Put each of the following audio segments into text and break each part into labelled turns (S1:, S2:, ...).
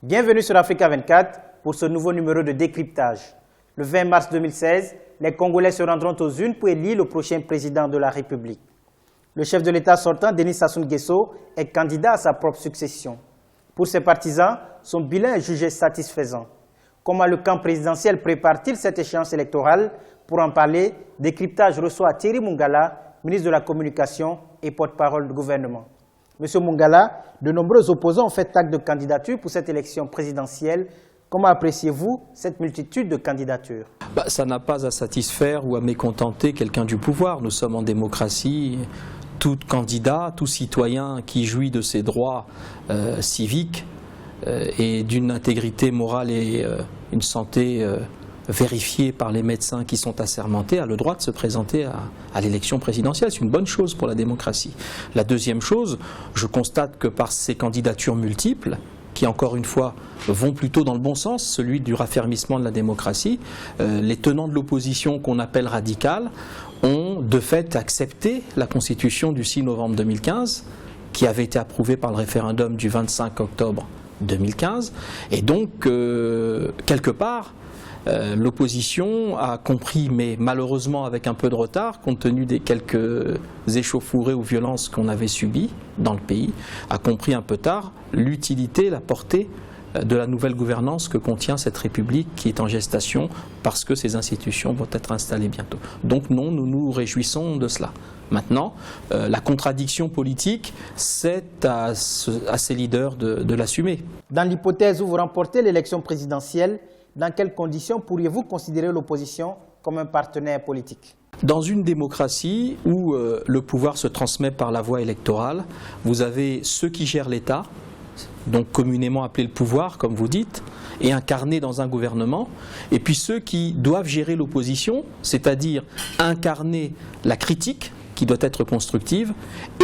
S1: Bienvenue sur Africa 24 pour ce nouveau numéro de décryptage. Le 20 mars 2016, les Congolais se rendront aux urnes pour élire le prochain président de la République. Le chef de l'État sortant, Denis Sassou Nguesso, est candidat à sa propre succession. Pour ses partisans, son bilan est jugé satisfaisant. Comment le camp présidentiel prépare-t-il cette échéance électorale? Pour en parler, décryptage reçoit Thierry Mungala, ministre de la Communication et porte-parole du gouvernement. Monsieur Mungala, de nombreux opposants ont fait acte de candidature pour cette élection présidentielle. Comment appréciez-vous cette multitude de candidatures?
S2: Ça n'a pas à satisfaire ou à mécontenter quelqu'un du pouvoir. Nous sommes en démocratie. Tout candidat, tout citoyen qui jouit de ses droits civiques et d'une intégrité morale et une santé vérifiée par les médecins qui sont assermentés a le droit de se présenter à l'élection présidentielle. C'est une bonne chose pour la démocratie. La deuxième chose, je constate que par ces candidatures multiples, qui encore une fois vont plutôt dans le bon sens, celui du raffermissement de la démocratie, les tenants de l'opposition qu'on appelle radicale ont de fait accepté la Constitution du 6 novembre 2015, qui avait été approuvée par le référendum du 25 octobre 2015, et donc quelque part, l'opposition a compris, mais malheureusement avec un peu de retard, compte tenu des quelques échauffourées ou violences qu'on avait subies dans le pays, a compris un peu tard l'utilité, la portée de la nouvelle gouvernance que contient cette République qui est en gestation parce que ces institutions vont être installées bientôt. Donc non, nous nous réjouissons de cela. Maintenant, la contradiction politique, c'est à ces leaders de l'assumer.
S1: Dans l'hypothèse où vous remportez l'élection présidentielle, dans quelles conditions pourriez-vous considérer l'opposition comme un partenaire politique?
S2: Dans une démocratie où le pouvoir se transmet par la voie électorale, vous avez ceux qui gèrent l'État, donc communément appelé le pouvoir, comme vous dites, et incarné dans un gouvernement, et puis ceux qui doivent gérer l'opposition, c'est-à-dire incarner la critique, qui doit être constructive,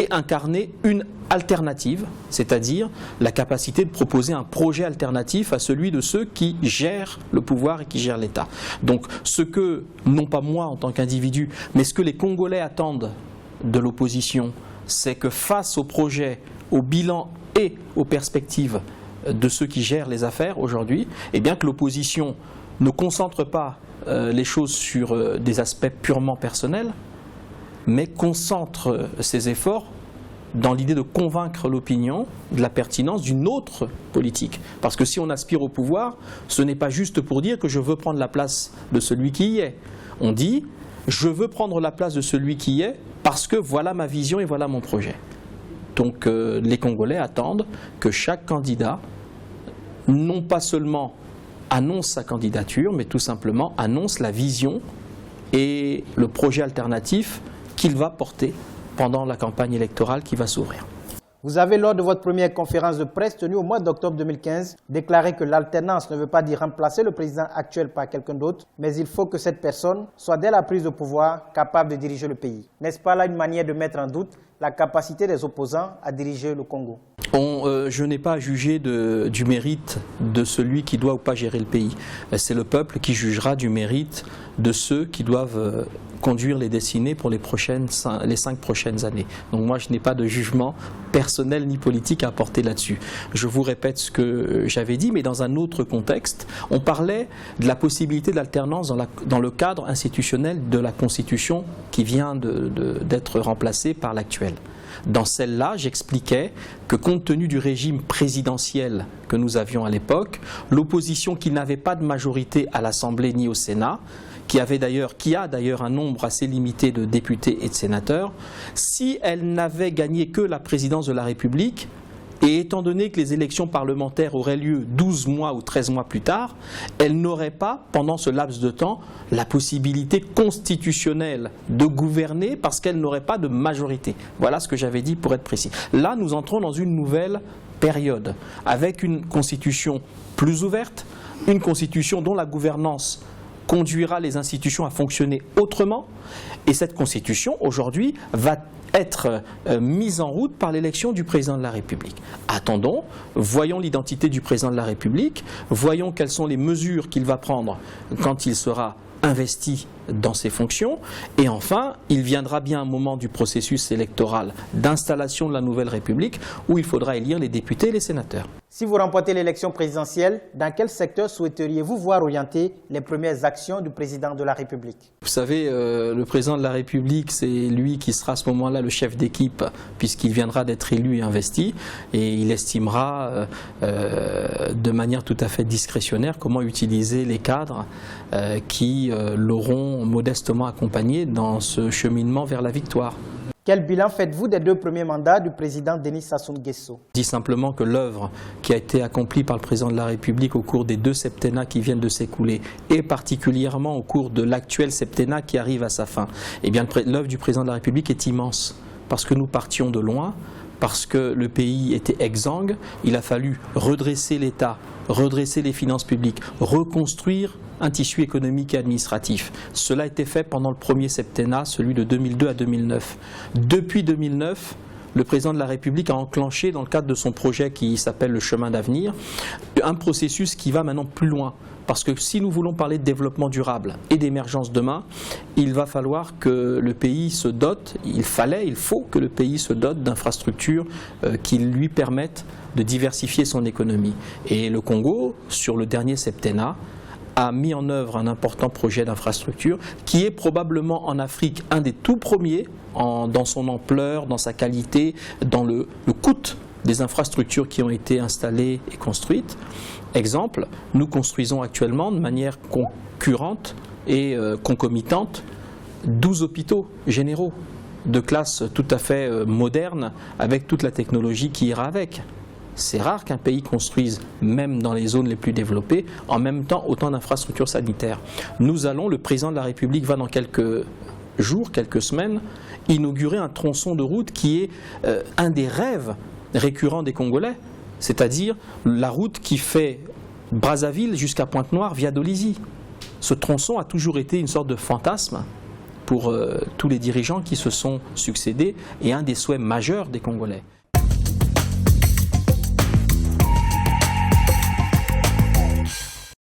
S2: et incarner une alternative, c'est-à-dire la capacité de proposer un projet alternatif à celui de ceux qui gèrent le pouvoir et qui gèrent l'État. Donc ce que, non pas moi en tant qu'individu, mais ce que les Congolais attendent de l'opposition, c'est que face au projet, au bilan et aux perspectives de ceux qui gèrent les affaires aujourd'hui, eh bien que l'opposition ne concentre pas les choses sur des aspects purement personnels, mais concentre ses efforts dans l'idée de convaincre l'opinion de la pertinence d'une autre politique. Parce que si on aspire au pouvoir, ce n'est pas juste pour dire que je veux prendre la place de celui qui y est. On dit, je veux prendre la place de celui qui y est parce que voilà ma vision et voilà mon projet. Donc les Congolais attendent que chaque candidat, non pas seulement annonce sa candidature, mais tout simplement annonce la vision et le projet alternatif qu'il va porter pendant la campagne électorale qui va s'ouvrir.
S1: Vous avez, lors de votre première conférence de presse tenue au mois d'octobre 2015, déclaré que l'alternance ne veut pas dire remplacer le président actuel par quelqu'un d'autre, mais il faut que cette personne soit, dès la prise de pouvoir, capable de diriger le pays. N'est-ce pas là une manière de mettre en doute la capacité des opposants à diriger le Congo?
S2: Je n'ai pas à juger du mérite de celui qui doit ou pas gérer le pays. C'est le peuple qui jugera du mérite de ceux qui doivent conduire les destinées pour les 5 prochaines années. Donc moi je n'ai pas de jugement personnel ni politique à apporter là-dessus. Je vous répète ce que j'avais dit, mais dans un autre contexte. On parlait de la possibilité de l'alternance dans le cadre institutionnel de la Constitution qui vient d'être remplacée par l'actuelle. Dans celle-là, j'expliquais que compte tenu du régime présidentiel que nous avions à l'époque, l'opposition qui n'avait pas de majorité à l'Assemblée ni au Sénat, qui a d'ailleurs un nombre assez limité de députés et de sénateurs, si elle n'avait gagné que la présidence de la République, et étant donné que les élections parlementaires auraient lieu 12 mois ou 13 mois plus tard, elle n'aurait pas, pendant ce laps de temps, la possibilité constitutionnelle de gouverner parce qu'elle n'aurait pas de majorité. Voilà ce que j'avais dit pour être précis. Là, nous entrons dans une nouvelle période, avec une constitution plus ouverte, une constitution dont la gouvernance conduira les institutions à fonctionner autrement, et cette constitution, aujourd'hui, va être mise en route par l'élection du président de la République. Attendons, voyons l'identité du président de la République, voyons quelles sont les mesures qu'il va prendre quand il sera investi dans ses fonctions. Et enfin, il viendra bien un moment du processus électoral d'installation de la nouvelle République où il faudra élire les députés et les sénateurs.
S1: Si vous remportez l'élection présidentielle, dans quel secteur souhaiteriez-vous voir orienter les premières actions du président de la République? Vous
S2: savez, le président de la République, c'est lui qui sera à ce moment-là le chef d'équipe, puisqu'il viendra d'être élu et investi, et il estimera de manière tout à fait discrétionnaire comment utiliser les cadres qui l'auront modestement accompagné dans ce cheminement vers la victoire.
S1: Quel bilan faites-vous des 2 premiers mandats du président Denis Sassou Nguesso?
S2: Je dis simplement que l'œuvre qui a été accomplie par le président de la République au cours des 2 septennats qui viennent de s'écouler, et particulièrement au cours de l'actuel septennat qui arrive à sa fin, eh bien l'œuvre du président de la République est immense, parce que nous partions de loin, parce que le pays était exsangue, il a fallu redresser l'État, redresser les finances publiques, reconstruire un tissu économique et administratif. Cela a été fait pendant le premier septennat, celui de 2002 à 2009. Depuis 2009, le président de la République a enclenché, dans le cadre de son projet qui s'appelle le chemin d'avenir, un processus qui va maintenant plus loin. Parce que si nous voulons parler de développement durable et d'émergence demain, il va falloir que le pays se dote, il faut que le pays se dote d'infrastructures qui lui permettent de diversifier son économie. Et le Congo, sur le dernier septennat, a mis en œuvre un important projet d'infrastructure qui est probablement en Afrique un des tout premiers dans son ampleur, dans sa qualité, dans le coût des infrastructures qui ont été installées et construites. Exemple, nous construisons actuellement de manière concurrente et concomitante 12 hôpitaux généraux de classe tout à fait moderne avec toute la technologie qui ira avec. C'est rare qu'un pays construise, même dans les zones les plus développées, en même temps autant d'infrastructures sanitaires. Le président de la République va dans quelques jours, quelques semaines, inaugurer un tronçon de route qui est un des rêves récurrents des Congolais, c'est-à-dire la route qui fait Brazzaville jusqu'à Pointe-Noire via Dolisie. Ce tronçon a toujours été une sorte de fantasme pour tous les dirigeants qui se sont succédés et un des souhaits majeurs des Congolais.